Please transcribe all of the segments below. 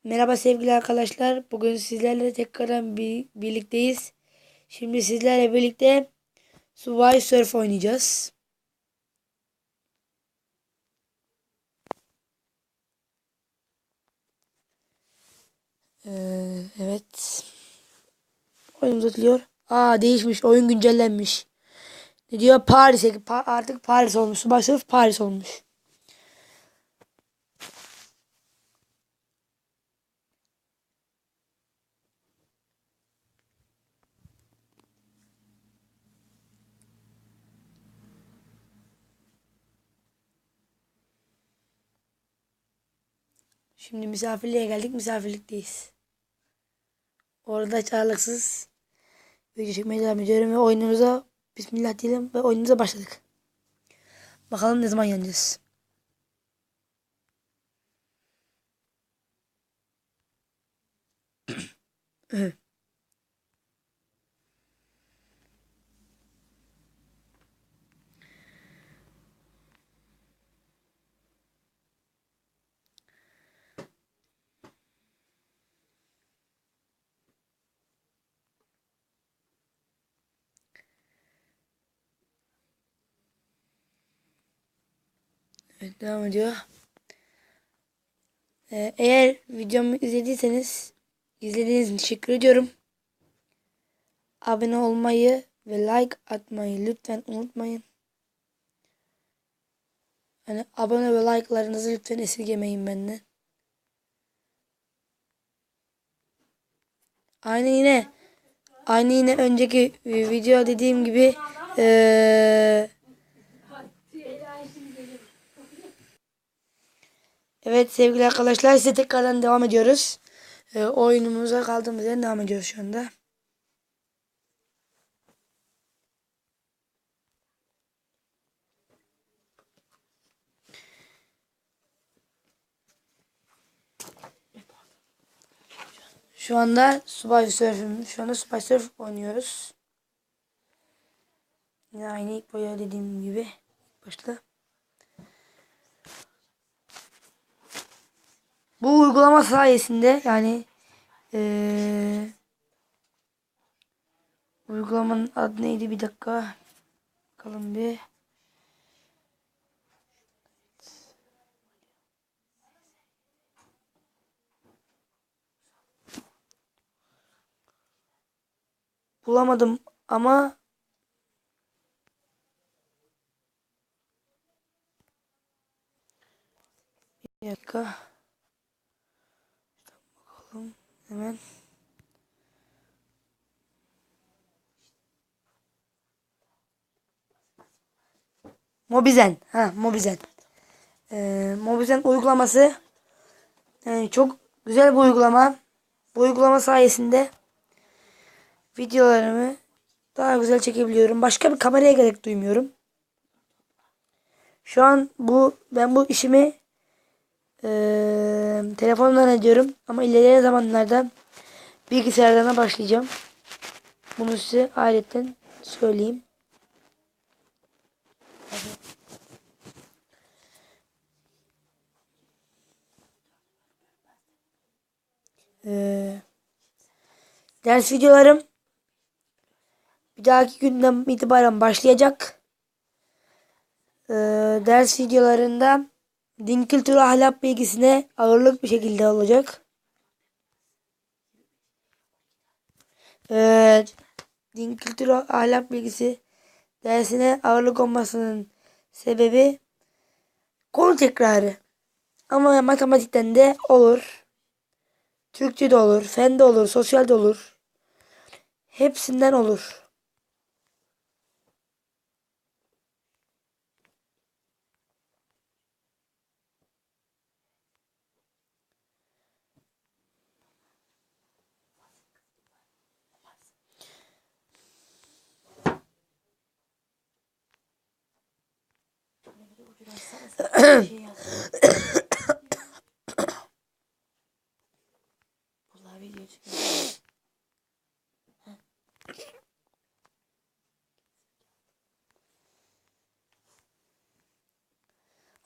Merhaba sevgili arkadaşlar. Bugün sizlerle tekrardan birlikteyiz. Şimdi sizlerle birlikte Subway Surf oynayacağız. Evet. Oyunumuz atılıyor. Değişmiş. Oyun güncellenmiş. Ne diyor? Artık Paris olmuş. Subway Surf Paris olmuş. Şimdi misafirliğe geldik. Misafirlikteyiz. Orada çağrılıksız video çekmeye devam ediyorum ve oyunumuza Bismillah diyelim ve oyunumuza başladık. Bakalım ne zaman yeneceğiz. Evet, devam ediyor. Eğer videomu izlediğiniz için teşekkür ediyorum. Abone olmayı ve like atmayı lütfen unutmayın. Hani abone ve like'larınızı lütfen esirgemeyin benden. Aynı yine aynı yine önceki video dediğim gibi evet sevgili arkadaşlar, size tekrardan devam ediyoruz. Oyunumuza kaldığımız yerden devam ediyoruz şu anda. Şu anda Subway Surf oynuyoruz. Yine aynı ilk boya dediğim gibi başla. Bu uygulama sayesinde yani uygulamanın adı neydi, bir dakika bakalım bir. Bulamadım ama bir dakika bakalım hemen. Mobizen. Mobizen. Mobizen uygulaması yani çok güzel bir uygulama. Bu uygulama sayesinde videolarımı daha güzel çekebiliyorum. Başka bir kameraya gerek duymuyorum. Şu an ben bu işimi telefondan ediyorum ama ilerleyen zamanlarda bilgisayardan başlayacağım. Bunu size ayrıca söyleyeyim. Ee, Ders videolarım bir dahaki günden itibaren başlayacak. Ders videolarında din kültürü ahlak bilgisine ağırlık bir şekilde olacak. Ee, Din kültürü ahlak bilgisi dersine ağırlık olmasının sebebi konu tekrarı. Ama matematikten de olur. Türkçe de olur. Fen de olur. Sosyal de olur. Hepsinden olur.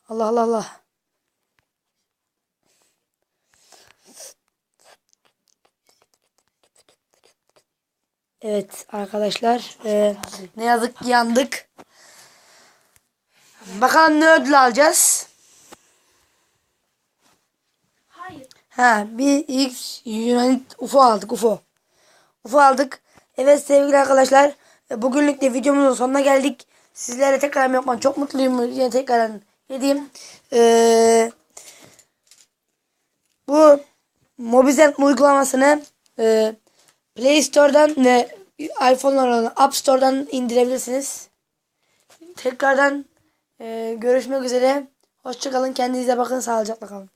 Allah Allah Allah. Evet arkadaşlar. Ne yazık ki yandık. Bakalım ne ödül alacağız. Hayır. Bir X Unit UFO aldık. UFO aldık. Evet sevgili arkadaşlar. Bugünlük de videomuzun sonuna geldik. Sizlerle tekrar yapmak çok mutluyum. Yine tekrar edeyim. Bu Mobizen uygulamasını Play Store'dan ve iPhone'ların App Store'dan indirebilirsiniz. Tekrardan görüşmek üzere. Hoşça kalın. Kendinize bakın. Sağlıcakla kalın.